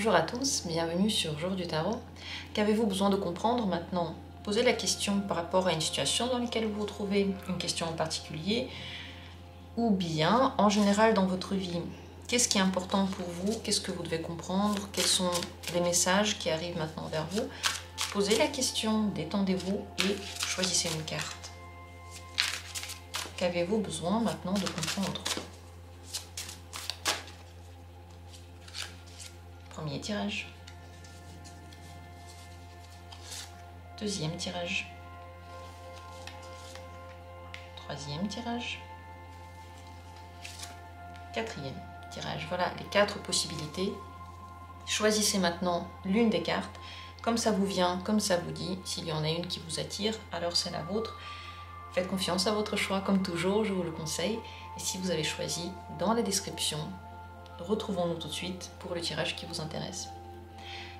Bonjour à tous, bienvenue sur Jour du Tarot. Qu'avez-vous besoin de comprendre maintenant? Posez la question par rapport à une situation dans laquelle vous vous trouvez, une question en particulier, ou bien en général dans votre vie. Qu'est-ce qui est important pour vous? Qu'est-ce que vous devez comprendre? Quels sont les messages qui arrivent maintenant vers vous? Posez la question, détendez-vous et choisissez une carte. Qu'avez-vous besoin maintenant de comprendre? Premier tirage. Deuxième tirage. Troisième tirage. Quatrième tirage. Voilà les 4 possibilités. Choisissez maintenant l'une des cartes. Comme ça vous vient, comme ça vous dit. S'il y en a une qui vous attire, alors c'est la vôtre. Faites confiance à votre choix, comme toujours, je vous le conseille. Et si vous avez choisi, dans la description, retrouvons-nous tout de suite pour le tirage qui vous intéresse.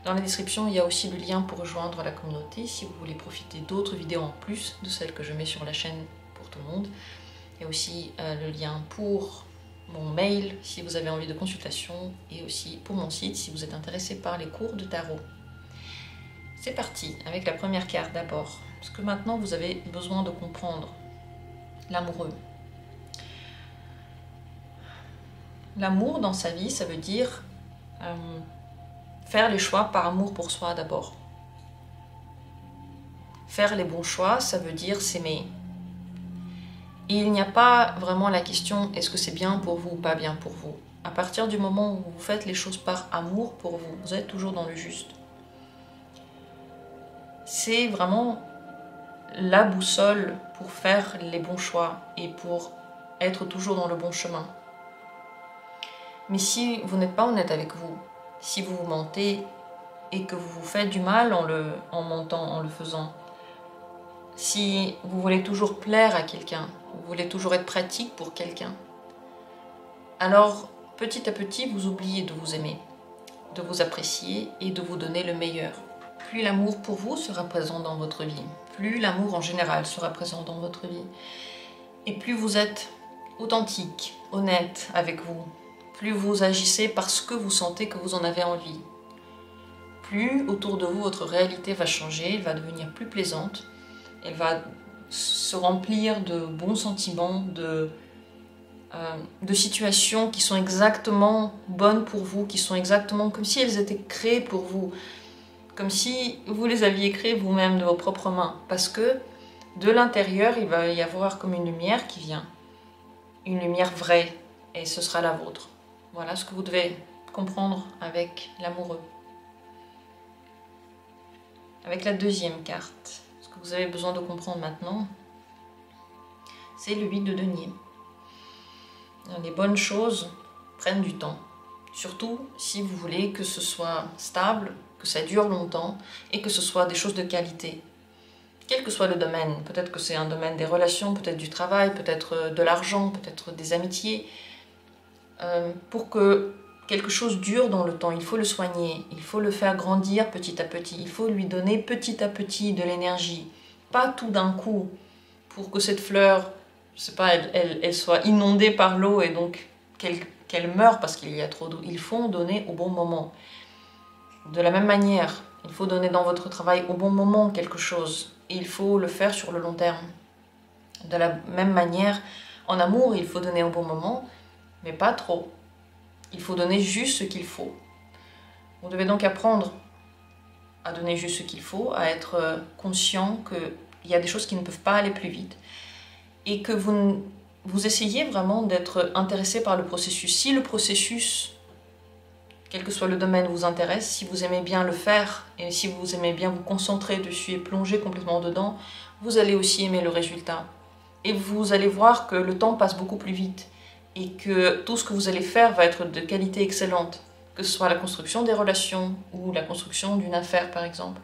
Dans la description, il y a aussi le lien pour rejoindre la communauté si vous voulez profiter d'autres vidéos en plus de celles que je mets sur la chaîne pour tout le monde. Il y a aussi le lien pour mon mail si vous avez envie de consultation et aussi pour mon site si vous êtes intéressé par les cours de tarot. C'est parti avec la première carte d'abord. Parce que maintenant vous avez besoin de comprendre l'amoureux. L'amour dans sa vie, ça veut dire faire les choix par amour pour soi d'abord. Faire les bons choix, ça veut dire s'aimer. Et il n'y a pas vraiment la question est-ce que c'est bien pour vous ou pas bien pour vous. À partir du moment où vous faites les choses par amour pour vous, vous êtes toujours dans le juste. C'est vraiment la boussole pour faire les bons choix et pour être toujours dans le bon chemin. Mais si vous n'êtes pas honnête avec vous, si vous vous mentez et que vous vous faites du mal en mentant, en le faisant, si vous voulez toujours plaire à quelqu'un, vous voulez toujours être pratique pour quelqu'un, alors petit à petit vous oubliez de vous aimer, de vous apprécier et de vous donner le meilleur. Plus l'amour pour vous sera présent dans votre vie, plus l'amour en général sera présent dans votre vie, et plus vous êtes authentique, honnête avec vous, plus vous agissez parce que vous sentez que vous en avez envie, plus autour de vous votre réalité va changer, elle va devenir plus plaisante, elle va se remplir de bons sentiments, de situations qui sont exactement bonnes pour vous, qui sont exactement comme si elles étaient créées pour vous, comme si vous les aviez créées vous-même de vos propres mains, parce que de l'intérieur il va y avoir comme une lumière qui vient, une lumière vraie, et ce sera la vôtre. Voilà ce que vous devez comprendre avec l'amoureux. Avec la deuxième carte, ce que vous avez besoin de comprendre maintenant, c'est le 8 de denier. Les bonnes choses prennent du temps, surtout si vous voulez que ce soit stable, que ça dure longtemps et que ce soit des choses de qualité. Quel que soit le domaine, peut-être que c'est un domaine des relations, peut-être du travail, peut-être de l'argent, peut-être des amitiés. Pour que quelque chose dure dans le temps, il faut le soigner, il faut le faire grandir petit à petit, il faut lui donner petit à petit de l'énergie, pas tout d'un coup, pour que cette fleur, je sais pas, elle soit inondée par l'eau et donc qu'elle meure parce qu'il y a trop d'eau. Il faut donner au bon moment. De la même manière, il faut donner dans votre travail au bon moment quelque chose, et il faut le faire sur le long terme. De la même manière, en amour, il faut donner au bon moment, mais pas trop. Il faut donner juste ce qu'il faut. Vous devez donc apprendre à donner juste ce qu'il faut, à être conscient qu'il y a des choses qui ne peuvent pas aller plus vite et que vous essayez vraiment d'être intéressé par le processus. Si le processus, quel que soit le domaine, vous intéresse, si vous aimez bien le faire et si vous aimez bien vous concentrer dessus et plonger complètement dedans, vous allez aussi aimer le résultat. Et vous allez voir que le temps passe beaucoup plus vite et que tout ce que vous allez faire va être de qualité excellente, que ce soit la construction des relations ou la construction d'une affaire par exemple.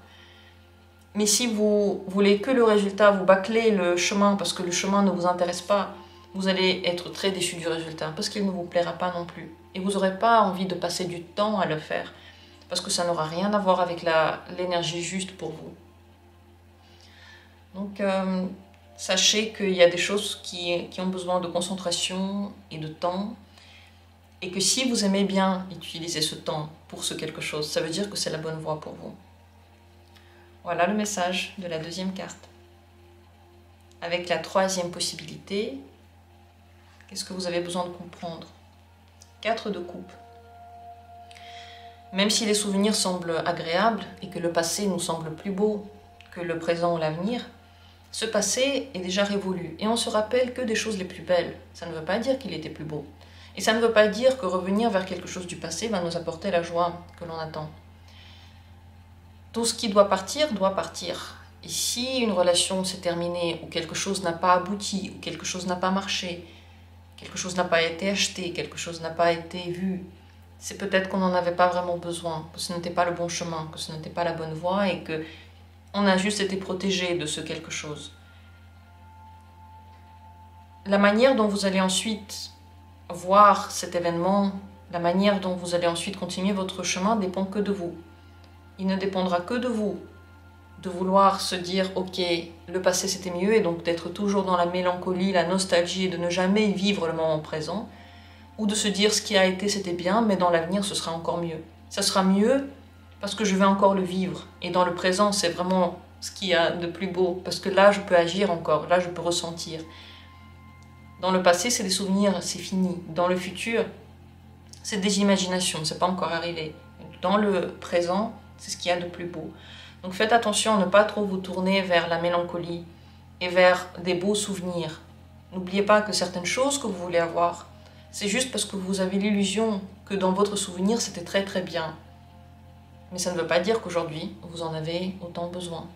Mais si vous voulez que le résultat, vous bâclez le chemin parce que le chemin ne vous intéresse pas, vous allez être très déçu du résultat parce qu'il ne vous plaira pas non plus. Et vous n'aurez pas envie de passer du temps à le faire parce que ça n'aura rien à voir avec l'énergie juste pour vous. Donc, sachez qu'il y a des choses qui ont besoin de concentration et de temps. Et que si vous aimez bien utiliser ce temps pour ce quelque chose, ça veut dire que c'est la bonne voie pour vous. Voilà le message de la deuxième carte. Avec la troisième possibilité, qu'est-ce que vous avez besoin de comprendre? 4 de coupe. Même si les souvenirs semblent agréables et que le passé nous semble plus beau que le présent ou l'avenir, ce passé est déjà révolu et on se rappelle que des choses les plus belles. Ça ne veut pas dire qu'il était plus beau. Et ça ne veut pas dire que revenir vers quelque chose du passé va nous apporter la joie que l'on attend. Tout ce qui doit partir, doit partir. Et si une relation s'est terminée, ou quelque chose n'a pas abouti, ou quelque chose n'a pas marché, quelque chose n'a pas été acheté, quelque chose n'a pas été vu, c'est peut-être qu'on n'en avait pas vraiment besoin, que ce n'était pas le bon chemin, que ce n'était pas la bonne voie, et que on a juste été protégé de ce quelque chose. La manière dont vous allez ensuite voir cet événement, la manière dont vous allez ensuite continuer votre chemin dépend que de vous. Il ne dépendra que de vous, de vouloir se dire « Ok, le passé c'était mieux » et donc d'être toujours dans la mélancolie, la nostalgie et de ne jamais vivre le moment présent, ou de se dire « Ce qui a été c'était bien, mais dans l'avenir ce sera encore mieux ». Ça sera mieux parce que je vais encore le vivre. Et dans le présent, c'est vraiment ce qu'il y a de plus beau, parce que là je peux agir encore, là je peux ressentir. Dans le passé, c'est des souvenirs, c'est fini. Dans le futur, c'est des imaginations, c'est pas encore arrivé. Dans le présent, c'est ce qu'il y a de plus beau. Donc faites attention à ne pas trop vous tourner vers la mélancolie et vers des beaux souvenirs. N'oubliez pas que certaines choses que vous voulez avoir, c'est juste parce que vous avez l'illusion que dans votre souvenir, c'était très très bien. Mais ça ne veut pas dire qu'aujourd'hui, vous en avez autant besoin.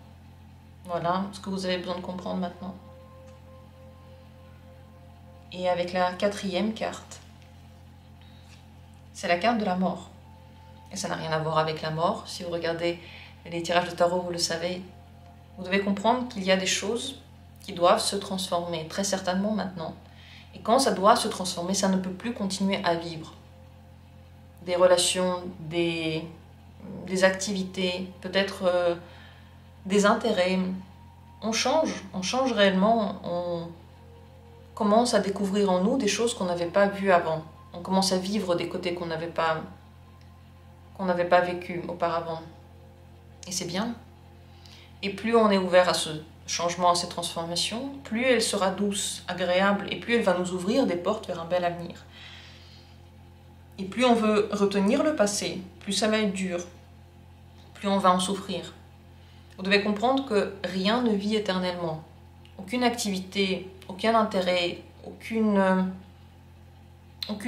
Voilà ce que vous avez besoin de comprendre maintenant. Et avec la quatrième carte, c'est la carte de la mort. Et ça n'a rien à voir avec la mort. Si vous regardez les tirages de tarot, vous le savez. Vous devez comprendre qu'il y a des choses qui doivent se transformer, très certainement maintenant. Et quand ça doit se transformer, ça ne peut plus continuer à vivre. Des relations, des activités, peut-être des intérêts. On change réellement, on commence à découvrir en nous des choses qu'on n'avait pas vues avant. On commence à vivre des côtés qu'on n'avait pas vécu auparavant. Et c'est bien. Et plus on est ouvert à ce changement, à cette transformation, plus elle sera douce, agréable, et plus elle va nous ouvrir des portes vers un bel avenir. Et plus on veut retenir le passé, plus ça va être dur, plus on va en souffrir. Vous devez comprendre que rien ne vit éternellement. Aucune activité, aucun intérêt, aucune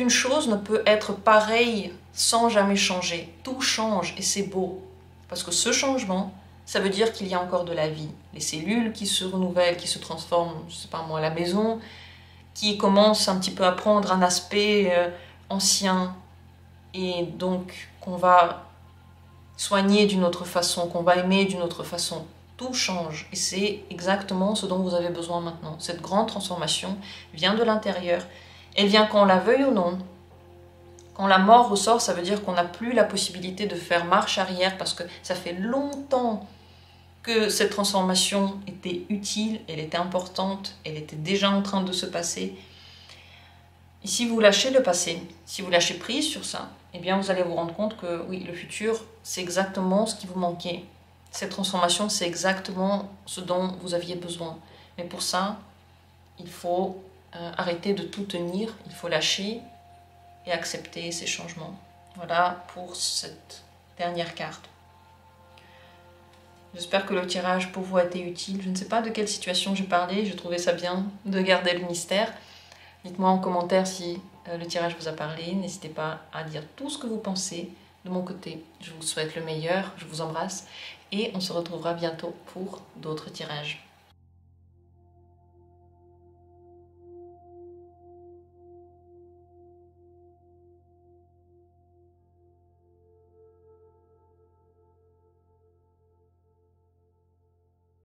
chose ne peut être pareille sans jamais changer. Tout change et c'est beau. Parce que ce changement, ça veut dire qu'il y a encore de la vie. Les cellules qui se renouvellent, qui se transforment, je sais pas moi, la maison, qui commence un petit peu à prendre un aspect ancien et donc qu'on va soigner d'une autre façon, qu'on va aimer d'une autre façon. Tout change et c'est exactement ce dont vous avez besoin maintenant. Cette grande transformation vient de l'intérieur. Elle vient qu'on la veuille ou non. Quand la mort ressort, ça veut dire qu'on n'a plus la possibilité de faire marche arrière parce que ça fait longtemps que cette transformation était utile, elle était importante, elle était déjà en train de se passer. Et si vous lâchez le passé, si vous lâchez prise sur ça, eh bien vous allez vous rendre compte que oui, le futur, c'est exactement ce qui vous manquait. Cette transformation, c'est exactement ce dont vous aviez besoin. Mais pour ça, il faut arrêter de tout tenir, il faut lâcher et accepter ces changements. Voilà pour cette dernière carte. J'espère que le tirage pour vous a été utile. Je ne sais pas de quelle situation j'ai parlé, je trouvais ça bien de garder le mystère. Dites-moi en commentaire si le tirage vous a parlé. N'hésitez pas à dire tout ce que vous pensez. De mon côté, je vous souhaite le meilleur, je vous embrasse et on se retrouvera bientôt pour d'autres tirages.